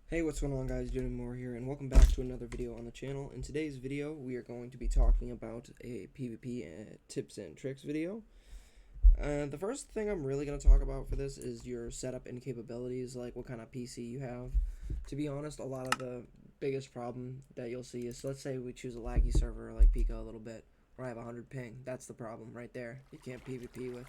Hey, what's going on, guys? Doing more here, and welcome back to another video on the channel. In today's video, we are going to be talking about a PvP tips and tricks video. The first thing I'm really going to talk about for this is your setup and capabilities, like what kind of PC you have. To be honest, a lot of the biggest problem that you'll see is, let's say we choose a laggy server like Pika a little bit, or I have 100 ping. That's the problem right there. You can't PvP with.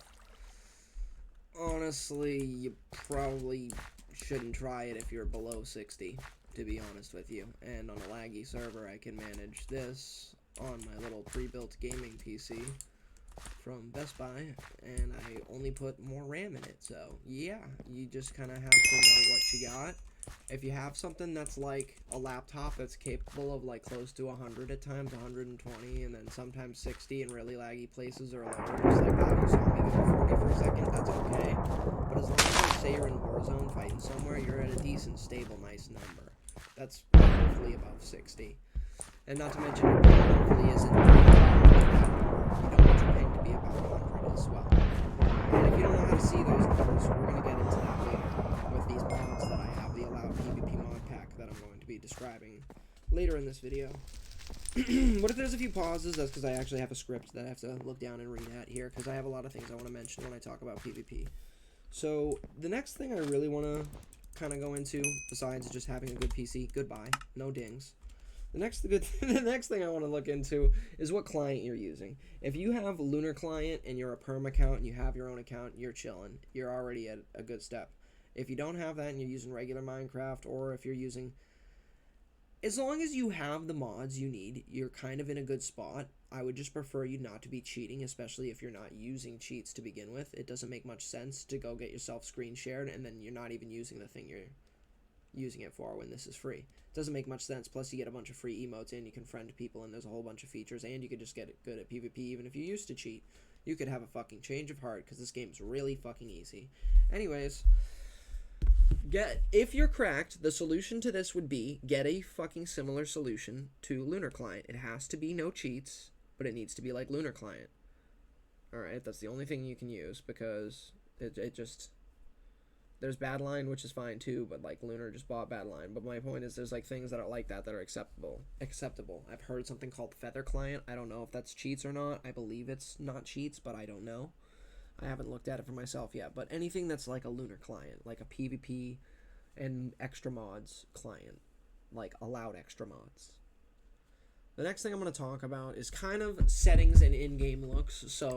Honestly, you probably shouldn't try it if you're below 60, to be honest with you. And on a laggy server, I can manage this on my little pre-built gaming PC from Best Buy, and I only put more RAM in it. So yeah, you just kind of have to know what you got. If you have something that's like a laptop that's capable of like close to 100 at times, 120, and then sometimes 60 in really laggy places or lower, just like that, you saw me go 40 for a second, that's okay. But as long as you say you're in Warzone fighting somewhere, you're at a decent, stable, nice number. That's hopefully above 60. And not to mention, your ping hopefully isn't you don't want your ping to be about 100 as well. And if you don't know how to see those numbers, we're going to get into that later with these mods that I have, the allowed PvP mod pack that I'm going to be describing later in this video. What if there's a few pauses? That's because I actually have a script that I have to look down and read at here, because I have a lot of things I want to mention when I talk about PvP. So the next thing I really want to kind of go into, besides just having a good PC, goodbye, no dings. The next thing I want to look into is what client you're using. If you have Lunar client and you're a perm account and you have your own account, you're chilling. You're already at a good step. If you don't have that and you're using regular Minecraft, or if you're using, as long as you have the mods you need, you're kind of in a good spot. I would just prefer you not to be cheating, especially if you're not using cheats to begin with. It doesn't make much sense to go get yourself screen shared and then you're not even using the thing you're using it for when this is free. It doesn't make much sense. Plus, you get a bunch of free emotes and you can friend people, and there's a whole bunch of features, and you could just get good at PvP even if you used to cheat. You could have a fucking change of heart because this game's really fucking easy. Anyways, if you're cracked, the solution to this would be get a fucking similar solution to Lunar Client. It has to be no cheats, but it needs to be like Lunar Client. Alright, that's the only thing you can use because it just, there's Badline, which is fine too, but like Lunar just bought Badline. But my point is, there's like things that are like that are acceptable. I've heard something called Feather Client. I don't know if that's cheats or not. I believe it's not cheats, but I don't know. I haven't looked at it for myself yet. But anything that's like a Lunar client, like a PvP and extra mods client, like allowed extra mods. The next thing I'm going to talk about is kind of settings and in-game looks. So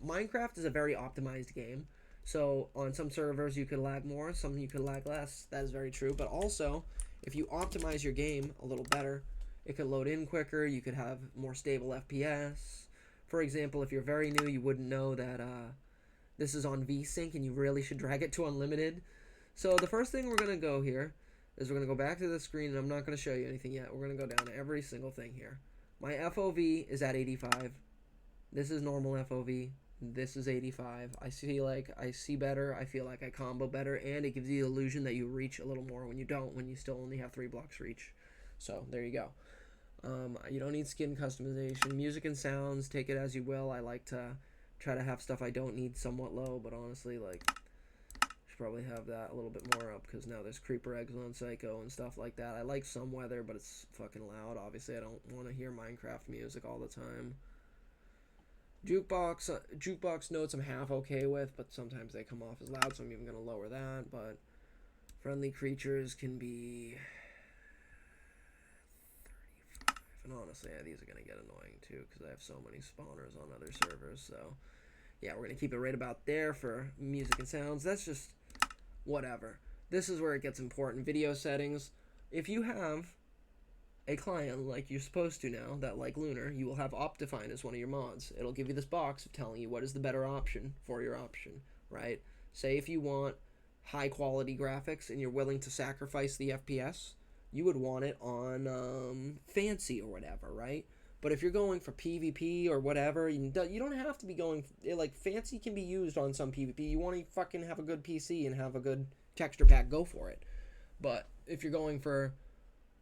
Minecraft is a very optimized game. So on some servers you could lag more, some you could lag less. That is very true. But also, if you optimize your game a little better, it could load in quicker. You could have more stable FPS. For example, if you're very new, you wouldn't know that this is on VSync and you really should drag it to unlimited. So the first thing we're going to go here is we're going to go back to the screen, and I'm not going to show you anything yet. We're going to go down to every single thing here. My FOV is at 85. This is normal FOV. This is 85. I feel like I see better. I feel like I combo better, and it gives you the illusion that you reach a little more when you don't, when you still only have 3 blocks reach. So there you go. You don't need skin customization. Music and sounds, take it as you will. I like to try to have stuff I don't need somewhat low, but honestly, like, should probably have that a little bit more up, because now there's Creeper Eggs on Psycho and stuff like that. I like some weather, but it's fucking loud. Obviously, I don't want to hear Minecraft music all the time. Jukebox notes I'm half okay with, but sometimes they come off as loud, so I'm even going to lower that. But friendly creatures can be 35. And honestly, yeah, these are going to get annoying too, because I have so many spawners on other servers. So yeah, we're going to keep it right about there for music and sounds. That's just whatever. This is where it gets important. Video settings. If you have a client like you're supposed to now, that like Lunar, you will have Optifine as one of your mods. It'll give you this box of telling you what is the better option for your option, right? Say if you want high quality graphics and you're willing to sacrifice the FPS, you would want it on fancy or whatever, right? But if you're going for PvP or whatever, you don't have to be going, like, fancy can be used on some PvP. You want to fucking have a good PC and have a good texture pack, go for it. But if you're going for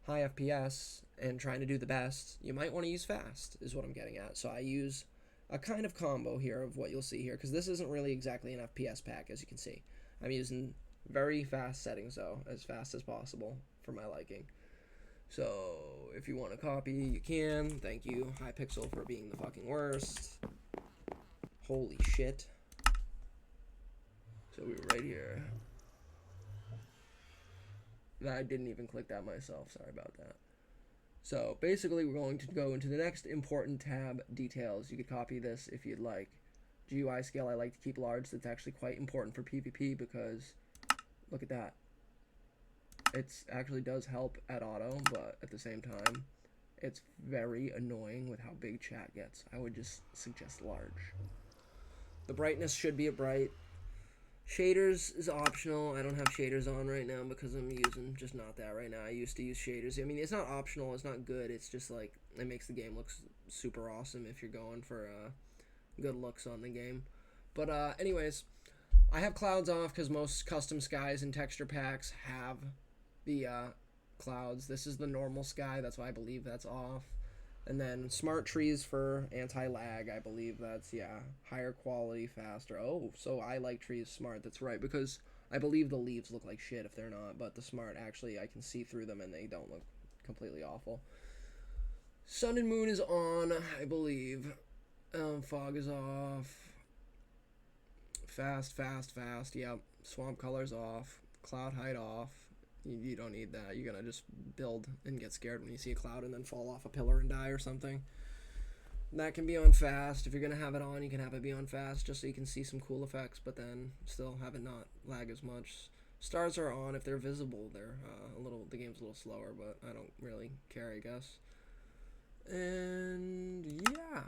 high FPS and trying to do the best, you might want to use fast, is what I'm getting at. So I use a kind of combo here of what you'll see here, because this isn't really exactly an FPS pack, as you can see. I'm using Very fast settings though, as fast as possible for my liking. So if you want to copy, you can. Thank you, Hypixel, for being the fucking worst. Holy shit. So we were right here. I didn't even click that myself, sorry about that. So basically we're going to go into the next important tab, details. You could copy this if you'd like. GUI scale I like to keep large. That's actually quite important for PvP because look at that. It actually does help at auto, but at the same time, it's very annoying with how big chat gets. I would just suggest large. The brightness should be a bright. Shaders is optional. I don't have shaders on right now because I'm using just not that right now. I used to use shaders. I mean, it's not optional. It's not good. It's just like it makes the game look super awesome if you're going for good looks on the game. But anyways, I have clouds off because most custom skies and texture packs have the clouds. This is the normal sky. That's why I believe that's off. And then smart trees for anti-lag. I believe that's, yeah, higher quality, faster. Oh, so I like trees smart. That's right, because I believe the leaves look like shit if they're not, but the smart, actually, I can see through them and they don't look completely awful. Sun and moon is on, I believe. Fog is off. Fast. Yep. Swamp color's off. Cloud height off. You don't need that. You're gonna just build and get scared when you see a cloud and then fall off a pillar and die or something. That can be on fast. If you're gonna have it on, you can have it be on fast just so you can see some cool effects, but then still have it not lag as much. Stars are on if they're visible. They're the game's a little slower, but I don't really care, I guess. And yeah,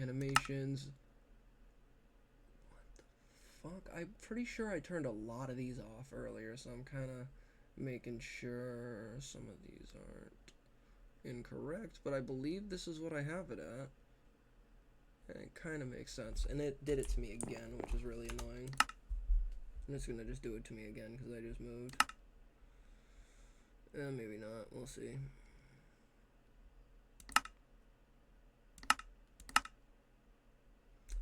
animations. Fuck, I'm pretty sure I turned a lot of these off earlier, so I'm kind of making sure some of these aren't incorrect, but I believe this is what I have it at. And it kind of makes sense, and it did it to me again, which is really annoying. I'm just gonna just do it to me again because I just moved. Maybe not, we'll see.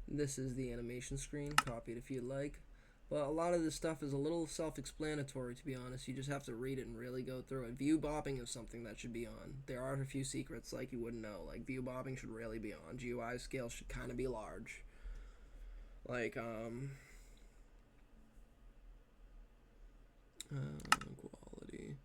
This is the animation screen, copy it if you'd like. But a lot of this stuff is a little self-explanatory, to be honest. You just have to read it and really go through it. View bobbing is something that should be on. There are a few secrets like you wouldn't know. Like view bobbing should really be on. GUI scale should kind of be large. Like, quality.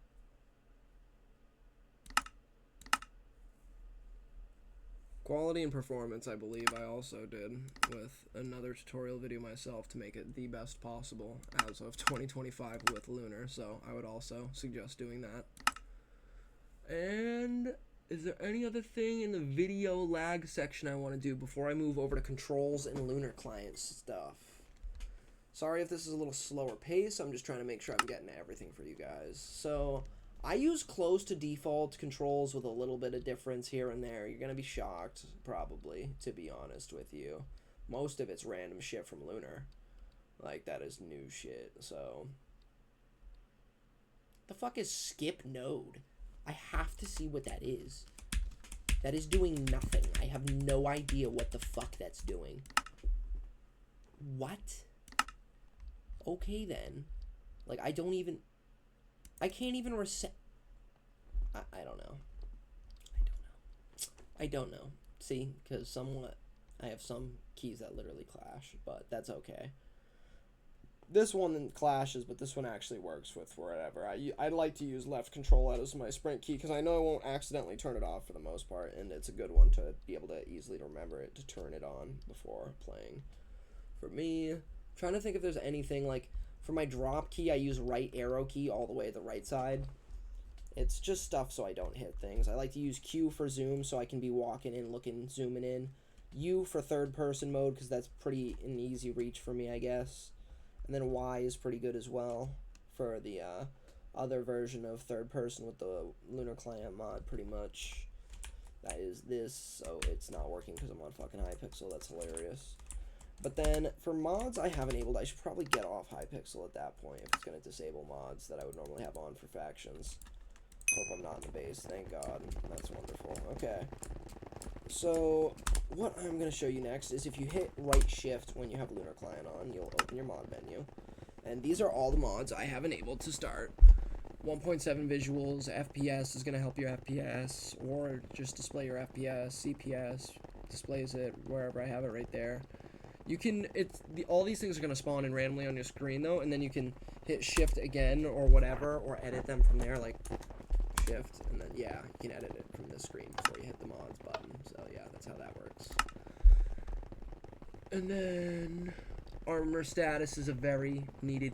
Quality and performance, I believe I also did with another tutorial video myself to make it the best possible as of 2025 with Lunar, so I would also suggest doing that. And is there any other thing in the video lag section I want to do before I move over to controls and Lunar client stuff? Sorry if this is a little slower pace, I'm just trying to make sure I'm getting everything for you guys. So I use close to default controls with a little bit of difference here and there. You're going to be shocked, probably, to be honest with you. Most of it's random shit from Lunar. Like, that is new shit, so. The fuck is skip node? I have to see what that is. That is doing nothing. I have no idea what the fuck that's doing. What? Okay, then. Like, I can't even reset. I don't know. I don't know. See, because I have some keys that literally clash, but that's okay. This one clashes, but this one actually works with whatever. I like to use left control as my sprint key because I know I won't accidentally turn it off for the most part, and it's a good one to be able to easily remember it to turn it on before playing. For me, I'm trying to think if there's anything like for my drop key, I use right arrow key all the way to the right side. It's just stuff so I don't hit things. I like to use Q for zoom so I can be walking in, looking, zooming in. U for third person mode because that's pretty an easy reach for me, I guess. And then Y is pretty good as well for the other version of third person with the Lunar Client mod, pretty much. That is this, so it's not working because I'm on fucking Hypixel. That's hilarious. But then for mods I have enabled, I should probably get off Hypixel at that point if it's going to disable mods that I would normally have on for factions. Hope I'm not in the base, thank God. That's wonderful. Okay. So what I'm going to show you next is if you hit right shift when you have Lunar Client on, you'll open your mod menu. And these are all the mods I have enabled to start. 1.7 visuals, FPS is going to help your FPS, or just display your FPS, CPS, displays it wherever I have it right there. You can, all these things are going to spawn in randomly on your screen though, and then you can hit shift again or whatever, or edit them from there, like shift, and then yeah, you can edit it from this screen before you hit the mods button. So yeah, that's how that works. And then armor status is a very needed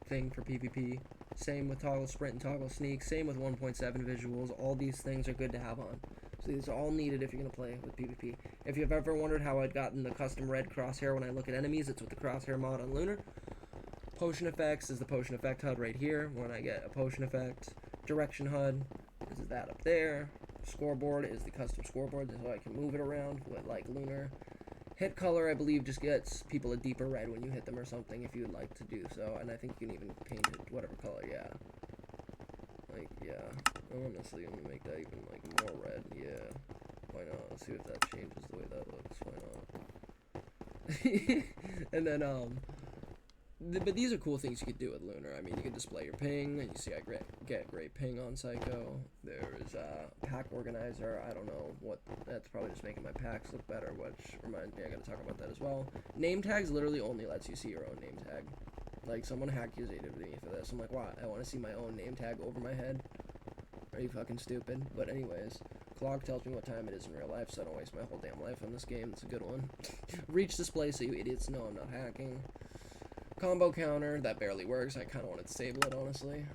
thing for PvP. Same with toggle sprint and toggle sneak. Same with 1.7 visuals. All these things are good to have on. So these are all needed if you're going to play with PvP. If you've ever wondered how I'd gotten the custom red crosshair when I look at enemies, it's with the crosshair mod on Lunar. Potion effects is the potion effect HUD right here. When I get a potion effect, direction HUD is that up there. Scoreboard is the custom scoreboard, so I can move it around with like Lunar. Hit color, I believe, just gets people a deeper red when you hit them or something if you would like to do so. And I think you can even paint it whatever color, yeah. Like, yeah. Honestly, I'm gonna make that even, like, more red, yeah. Why not? Let's see if that changes the way that looks. Why not? And then, but these are cool things you could do with Lunar. I mean, you can display your ping, and you see I get great ping on Psycho. There is pack organizer. I don't know what, that's probably just making my packs look better, which reminds me I gotta talk about that as well. Name tags literally only lets you see your own name tag. Like, someone accusated me for this. I'm like, why? I want to see my own name tag over my head? Are you fucking stupid? But anyways, clock tells me what time it is in real life, so I don't waste my whole damn life on this game. It's a good one. Reach display so you idiots know I'm not hacking. Combo counter, that barely works. I kind of want to disable it, honestly,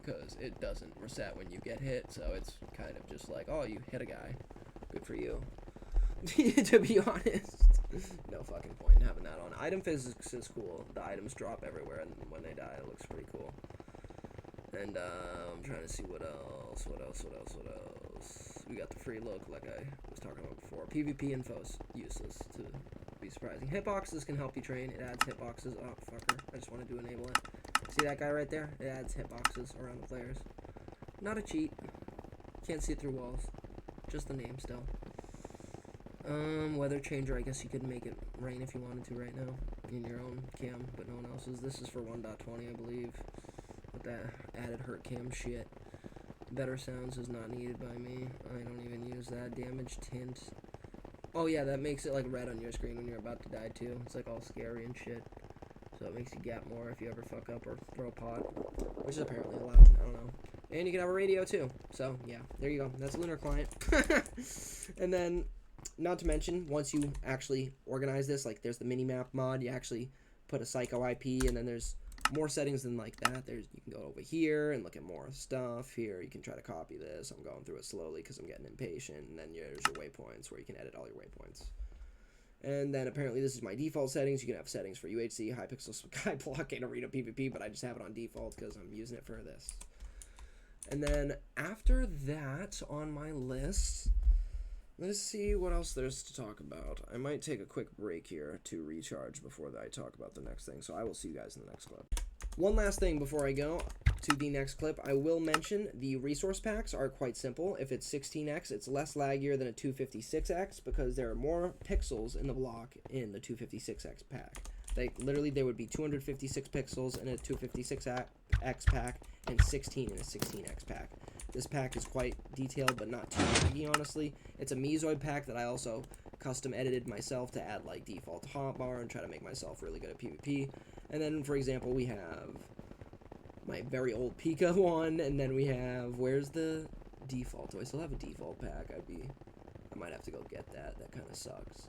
because it doesn't reset when you get hit, so it's kind of just like, oh, you hit a guy. Good for you. To be honest. No fucking point in having that on. Item physics is cool. The items drop everywhere, and when they die, it looks pretty cool. And, I'm trying to see what else. We got the free look, like I was talking about before. PvP info's useless to be surprising. Hitboxes can help you train. It adds hitboxes. Oh, fucker. I just wanted to enable it. See that guy right there? It adds hitboxes around the players. Not a cheat. Can't see it through walls. Just the name still. Weather changer, I guess you could make it rain if you wanted to right now in your own cam, but no one else's. This is for 1.20, I believe, with that added hurt cam shit. Better sounds is not needed by me. I don't even use that. Damage tint. Oh yeah, that makes it like red on your screen when you're about to die too. It's like all scary and shit. So it makes you gap more if you ever fuck up or throw a pot, which is apparently allowed. I don't know. And you can have a radio too. So yeah, there you go. That's Lunar Client. And then, not to mention, once you actually organize this, like there's the minimap mod, you actually put a Psycho IP, and then there's more settings than like that. You can go over here and look at more stuff. Here you can try to copy this. I'm going through it slowly because I'm getting impatient. And then there's your waypoints where you can edit all your waypoints. And then apparently this is my default settings. You can have settings for UHC, high pixel sky block, and arena PvP, but I just have it on default because I'm using it for this. And then after that on my list, let's see what else there's to talk about. I might take a quick break here to recharge before I talk about the next thing, so I will see you guys in the next clip. One last thing before I go to the next clip, I will mention the resource packs are quite simple. If it's 16x, it's less laggier than a 256x because there are more pixels in the block in the 256x pack. Like, literally, there would be 256 pixels in a 256x pack and 16 in a 16x pack. This pack is quite detailed, but not too laggy, honestly. It's a Mesoid pack that I also custom edited myself to add, like, default hotbar and try to make myself really good at PvP. And then, for example, we have my very old Pika one, and then we have, where's the default? Do I still have a default pack? I might have to go get that. That kind of sucks.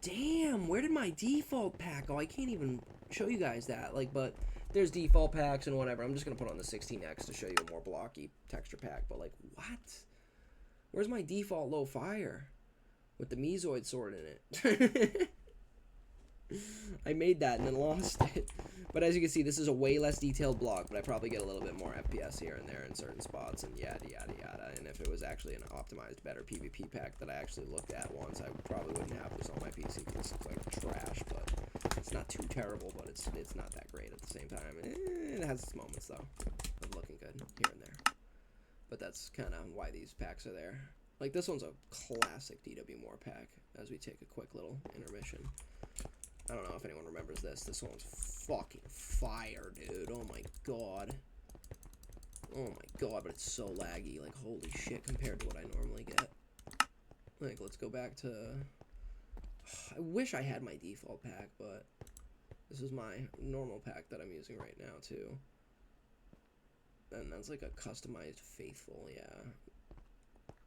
Damn, where did my default pack go? I can't even show you guys that. Like, but there's default packs and whatever. I'm just going to put on the 16x to show you a more blocky texture pack. But, like, what? Where's my default low fire? With the Mesoid sword in it. I made that and then lost it. But as you can see, this is a way less detailed block, but I probably get a little bit more FPS here and there in certain spots and yada yada yada. And if it was actually an optimized, better PvP pack that I actually looked at once, I probably wouldn't have this on my PC because this looks like trash. But it's not too terrible, but it's not that great at the same time. It has its moments though of looking good here and there. But that's kind of why these packs are there. Like, this one's a classic DW Moore pack, as we take a quick little intermission. I don't know if anyone remembers this. This one's fucking fire, dude. Oh my god. Oh my god, but it's so laggy. Like, holy shit, compared to what I normally get. Like, let's go back to... I wish I had my default pack, but this is my normal pack that I'm using right now, too. And that's like a customized Faithful, yeah.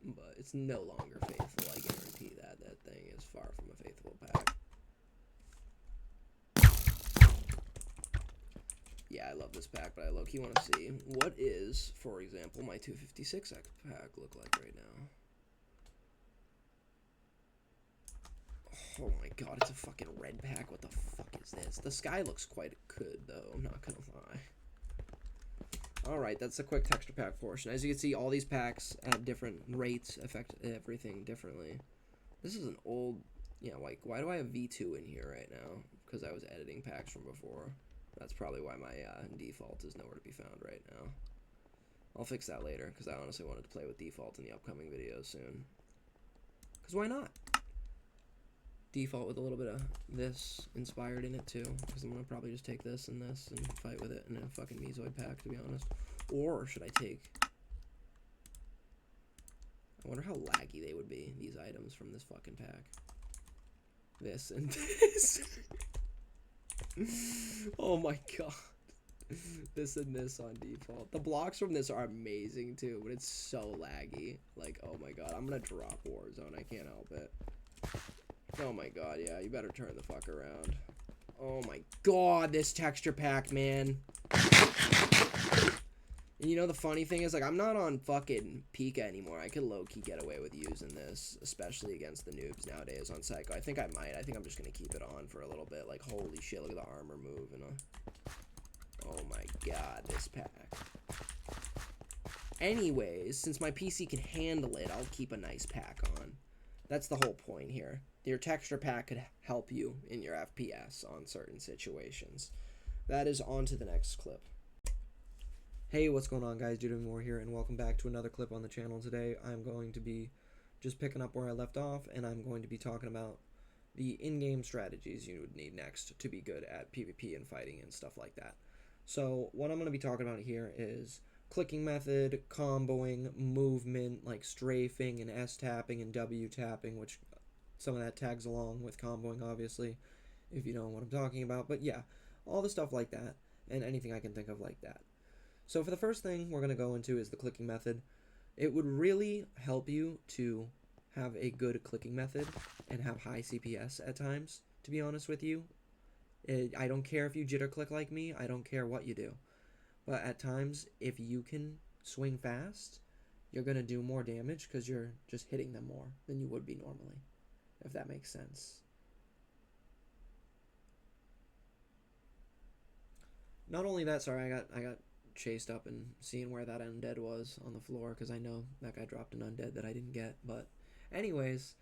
But it's no longer Faithful, I guarantee that. That thing is far from a Faithful pack. Yeah, I love this pack, but I low-key want to see what is, for example, my 256X pack look like right now. Oh my god, it's a fucking red pack. What the fuck is this? The sky looks quite good, though. I'm not gonna lie. Alright, that's the quick texture pack portion. As you can see, all these packs at different rates affect everything differently. This is an old... Yeah, like, why do I have V2 in here right now? Because I was editing packs from before. That's probably why my default is nowhere to be found right now. I'll fix that later, because I honestly wanted to play with default in the upcoming videos soon. Because why not? Default with a little bit of this inspired in it too, because I'm gonna probably just take this and fight with it in a fucking Mesoid pack, to be honest. Or should I take... I wonder how laggy they would be, these items from this fucking pack. This and this. Oh my god. This and this on default. The blocks from this are amazing too, but it's so laggy. Like, oh my god, I'm gonna drop Warzone, I can't help it. Oh my god, yeah, you better turn the fuck around. Oh my god, this texture pack, man. And you know the funny thing is, like, I'm not on fucking Pika anymore. I could low-key get away with using this, especially against the noobs nowadays on Psycho. I think I might. I think I'm just gonna keep it on for a little bit. Like, holy shit, look at the armor move. And oh my god, this pack. Anyways, since my PC can handle it, I'll keep a nice pack on. That's the whole point here. Your texture pack could help you in your FPS on certain situations. That is on to the next clip. Hey, what's going on, guys? Doing more here, and welcome back to another clip on the channel. Today, I'm going to be just picking up where I left off, and I'm going to be talking about the in-game strategies you would need next to be good at PvP and fighting and stuff like that. So, what I'm going to be talking about here is clicking method, comboing, movement, like strafing and S-tapping and W-tapping, which some of that tags along with comboing, obviously, if you know what I'm talking about. But yeah, all the stuff like that, and anything I can think of like that. So for the first thing we're going to go into is the clicking method. It would really help you to have a good clicking method and have high CPS at times, to be honest with you. I don't care if you jitter click like me, I don't care what you do. But at times, if you can swing fast, you're going to do more damage because you're just hitting them more than you would be normally, if that makes sense. Not only that, sorry, I got chased up and seeing where that undead was on the floor, because I know that guy dropped an undead that I didn't get. But anyways,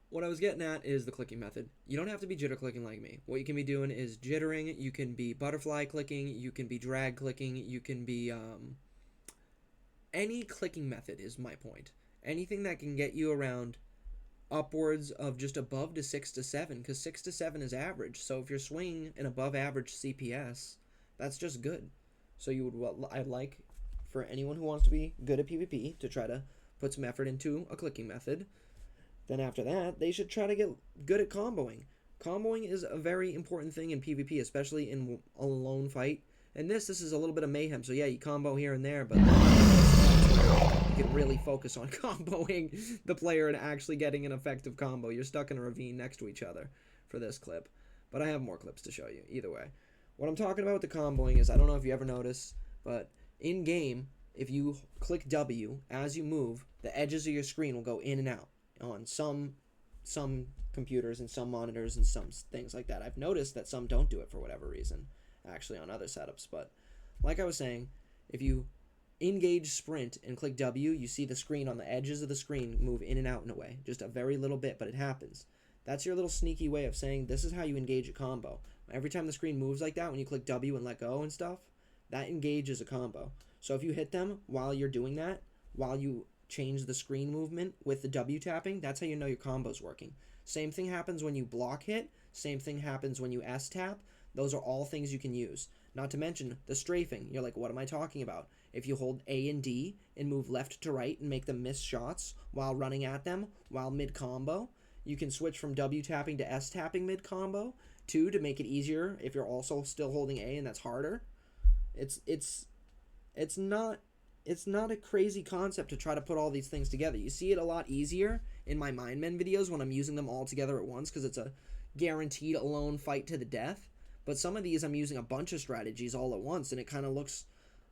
what I was getting at is the clicking method. You don't have to be jitter clicking like me. What you can be doing is jittering, you can be butterfly clicking, you can be drag clicking, you can be any clicking method is my point. Anything that can get you around upwards of just above to 6 to 7, because 6 to 7 is average. So if you're swinging an above average CPS, that's just good. So you would, I'd like for anyone who wants to be good at PvP to try to put some effort into a clicking method. Then after that, they should try to get good at comboing. Comboing is a very important thing in PvP, especially in a lone fight. And this is a little bit of mayhem. So yeah, you combo here and there, but you can really focus on comboing the player and actually getting an effective combo. You're stuck in a ravine next to each other for this clip. But I have more clips to show you, either way. What I'm talking about with the comboing is, I don't know if you ever noticed, but in-game, if you click W as you move, the edges of your screen will go in and out on some computers and some monitors and some things like that. I've noticed that some don't do it for whatever reason, actually, on other setups. But like I was saying, if you engage sprint and click W, you see the screen on the edges of the screen move in and out in a way. Just a very little bit, but it happens. That's your little sneaky way of saying this is how you engage a combo. Every time the screen moves like that, when you click W and let go and stuff, that engages a combo. So if you hit them while you're doing that, while you change the screen movement with the W tapping, that's how you know your combo's working. Same thing happens when you block hit. Same thing happens when you S tap. Those are all things you can use. Not to mention the strafing. You're like, what am I talking about? If you hold A and D and move left to right and make them miss shots while running at them while mid combo, you can switch from W tapping to S tapping mid combo. Two, to make it easier if you're also still holding A and that's harder. It's not a crazy concept to try to put all these things together. You see it a lot easier in my Minemen videos when I'm using them all together at once because it's a guaranteed alone fight to the death. But some of these I'm using a bunch of strategies all at once, and it kind of looks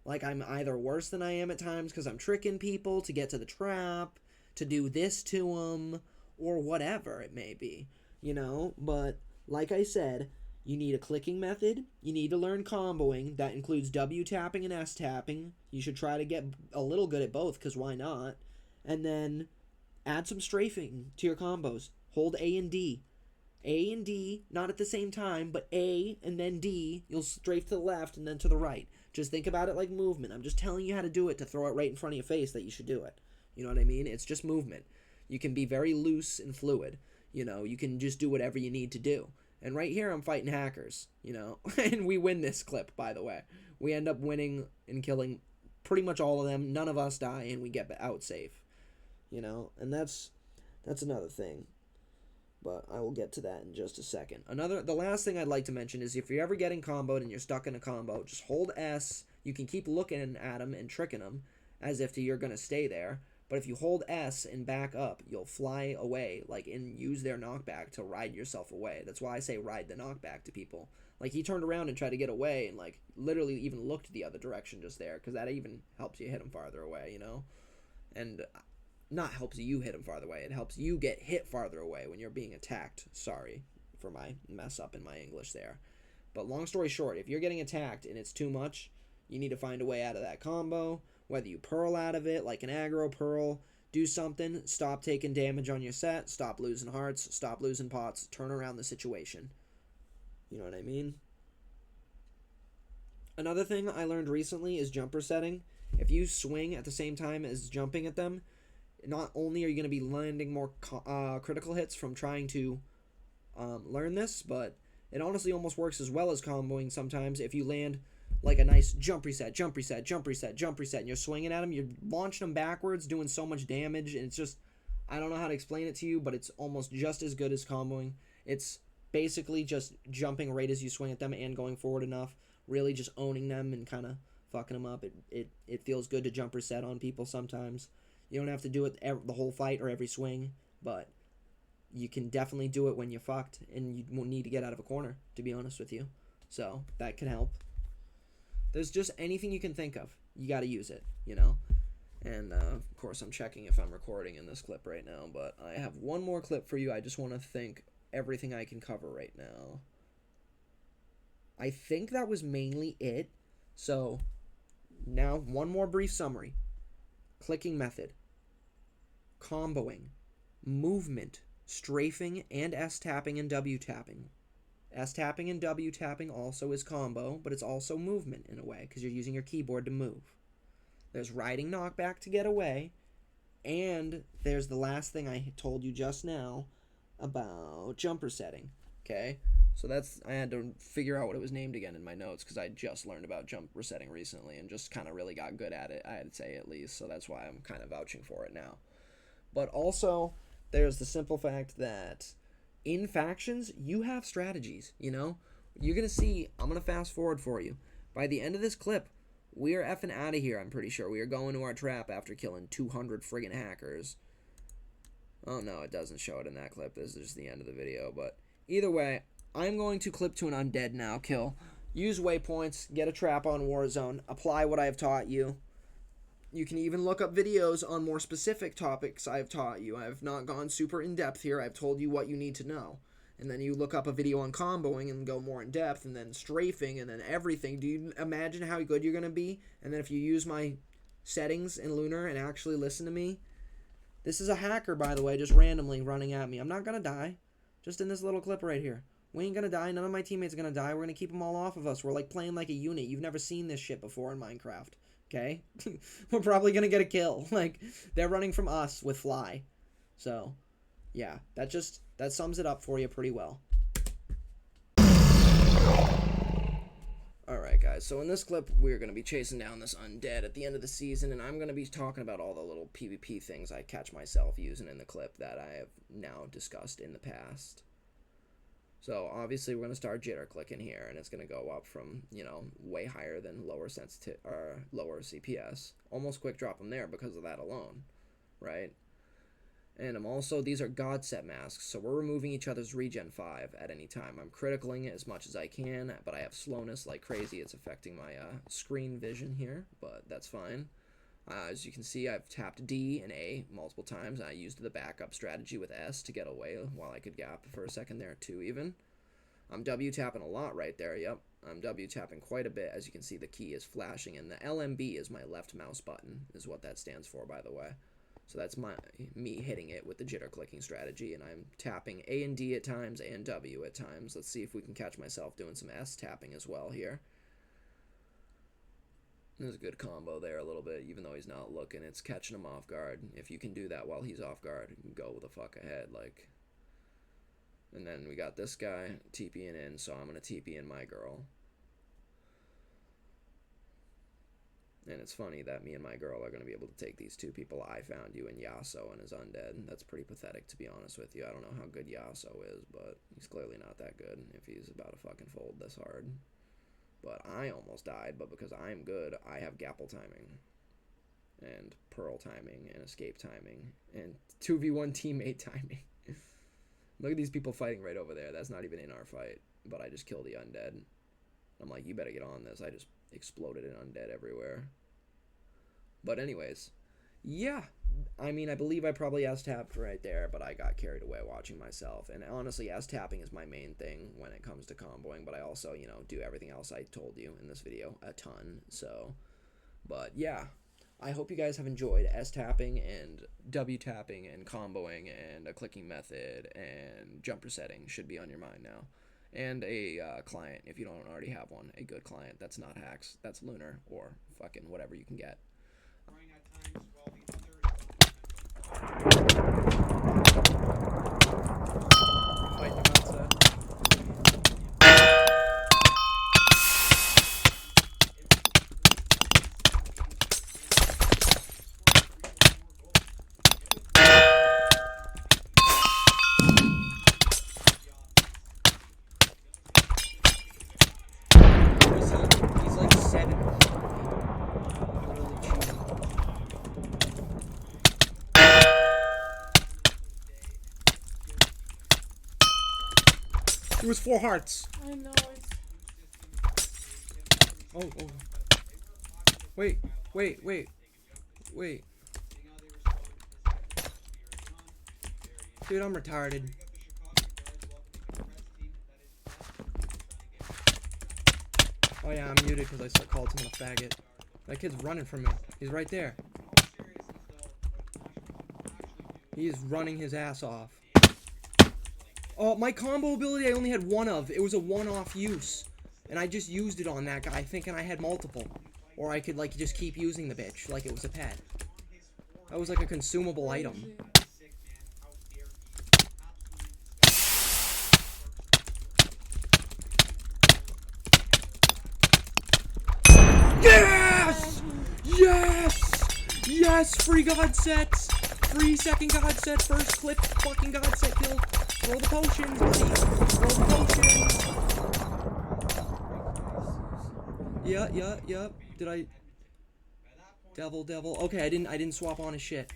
like I'm either worse than I am at times because I'm tricking people to get to the trap, to do this to them, or whatever it may be, you know? But like I said, you need a clicking method. You need to learn comboing. That includes W tapping and S tapping. You should try to get a little good at both, because why not? And then add some strafing to your combos. Hold A and D. A and D, not at the same time, but A and then D. You'll strafe to the left and then to the right. Just think about it like movement. I'm just telling you how to do it to throw it right in front of your face that you should do it. You know what I mean? It's just movement. You can be very loose and fluid. You know, you can just do whatever you need to do. And right here, I'm fighting hackers, you know. And we win this clip, by the way. We end up winning and killing pretty much all of them. None of us die, and we get out safe. You know, and that's another thing. But I will get to that in just a second. The last thing I'd like to mention is if you're ever getting comboed and you're stuck in a combo, just hold S. You can keep looking at them and tricking them as if you're going to stay there. But if you hold S and back up, you'll fly away, and use their knockback to ride yourself away. That's why I say ride the knockback to people. Like, he turned around and tried to get away and, literally even looked the other direction just there, because that even helps you hit him farther away, you know? And not helps you hit him farther away. It helps you get hit farther away when you're being attacked. Sorry for my mess up in my English there. But long story short, if you're getting attacked and it's too much, you need to find a way out of that combo. Whether you pearl out of it, like an aggro pearl, do something, stop taking damage on your set, stop losing hearts, stop losing pots, turn around the situation. You know what I mean? Another thing I learned recently is jumper setting. If you swing at the same time as jumping at them, not only are you going to be landing more critical hits from trying to learn this, but it honestly almost works as well as comboing sometimes if you land like a nice jump reset, jump reset, jump reset, jump reset, and you're swinging at them, you're launching them backwards, doing so much damage, and it's just, I don't know how to explain it to you, but it's almost just as good as comboing. It's basically just jumping right as you swing at them and going forward enough, really just owning them and kind of fucking them up. It feels good to jump reset on people sometimes. You don't have to do it the whole fight or every swing, but you can definitely do it when you're fucked, and you won't need to get out of a corner, to be honest with you. So, that can help. There's just anything you can think of. You got to use it, you know? And, of course, I'm checking if I'm recording in this clip right now, but I have one more clip for you. I just want to think everything I can cover right now. I think that was mainly it. So, now, one more brief summary. Clicking method. Comboing. Movement. Strafing and S-tapping and W-tapping. S-tapping and W-tapping also is combo, but it's also movement in a way, because you're using your keyboard to move. There's riding knockback to get away, and there's the last thing I told you just now about jumper setting, okay? So I had to figure out what it was named again in my notes, because I just learned about jumper setting recently, and just kind of really got good at it, I'd say at least, so that's why I'm kind of vouching for it now. But also, there's the simple fact that in factions, you have strategies, you know? You're going to see, I'm going to fast forward for you. By the end of this clip, we are effing out of here, I'm pretty sure. We are going to our trap after killing 200 friggin' hackers. Oh, no, it doesn't show it in that clip. This is just the end of the video. But either way, I'm going to clip to an undead now kill. Use waypoints, get a trap on Warzone, apply what I've taught you. You can even look up videos on more specific topics I've taught you. I've not gone super in-depth here. I've told you what you need to know. And then you look up a video on comboing and go more in-depth, and then strafing, and then everything. Do you imagine how good you're going to be? And then if you use my settings in Lunar and actually listen to me. This is a hacker, by the way, just randomly running at me. I'm not going to die. Just in this little clip right here. We ain't going to die. None of my teammates are going to die. We're going to keep them all off of us. We're like playing like a unit. You've never seen this shit before in Minecraft. okay? We're probably gonna get a kill. Like, they're running from us with fly. So, yeah, that sums it up for you pretty well. Alright guys, so in this clip, we're going to be chasing down this undead at the end of the season, and I'm going to be talking about all the little PvP things I catch myself using in the clip that I have now discussed in the past. So obviously we're going to start jitter clicking here, and it's going to go up from, you know, way higher than lower sensitivity, or lower CPS. Almost quick drop them there because of that alone, right? And these are God set masks, so we're removing each other's regen 5 at any time. I'm criticaling it as much as I can, but I have slowness like crazy. It's affecting my screen vision here, but that's fine. As you can see, I've tapped D and A multiple times, and I used the backup strategy with S to get away while I could gap for a second there too even. I'm W tapping a lot right there, yep. I'm W tapping quite a bit. As you can see, the key is flashing, and the LMB is my left mouse button, is what that stands for, by the way. So that's me hitting it with the jitter clicking strategy, and I'm tapping A and D at times, A and W at times. Let's see if we can catch myself doing some S tapping as well here. There's a good combo there a little bit, even though he's not looking. It's catching him off guard. If you can do that while he's off guard, you can go the fuck ahead, like. And then we got this guy TPing in, so I'm going to TP in my girl. And it's funny that me and my girl are going to be able to take these two people I found you in Yasuo and his undead. That's pretty pathetic, to be honest with you. I don't know how good Yasuo is, but he's clearly not that good if he's about to fucking fold this hard. But I almost died, but because I'm good, I have Gapple timing, and Pearl timing, and Escape timing, and 2v1 teammate timing. Look at these people fighting right over there. That's not even in our fight, but I just killed the undead. I'm like, you better get on this. I just exploded an undead everywhere. But anyways, yeah. I mean, I believe I probably S-tapped right there, but I got carried away watching myself. And honestly, S-tapping is my main thing when it comes to comboing, but I also, you know, do everything else I told you in this video a ton. So, but yeah. I hope you guys have enjoyed S-tapping and W-tapping and comboing and a clicking method, and jumper setting should be on your mind now. And a client, if you don't already have one, a good client that's not hacks, that's Lunar, or fucking whatever you can get. Fighting about that. He's like 7. Literally cheating. It was 4 hearts. I know it's. Oh. Wait. Dude, I'm retarded. Oh yeah, I'm muted because I called someone a faggot. That kid's running from me. He's right there. He is running his ass off. Oh, my combo ability I only had one of. It was a one-off use. And I just used it on that guy thinking I had multiple. Or I could, like, just keep using the bitch like it was a pet. That was like a consumable item. Yes! Yes! Free god sets! Free second god set, first clip, fucking god set kill. Roll the potions, buddy. Roll the potions. Yeah. Did I? Devil. Okay, I didn't swap on his shit.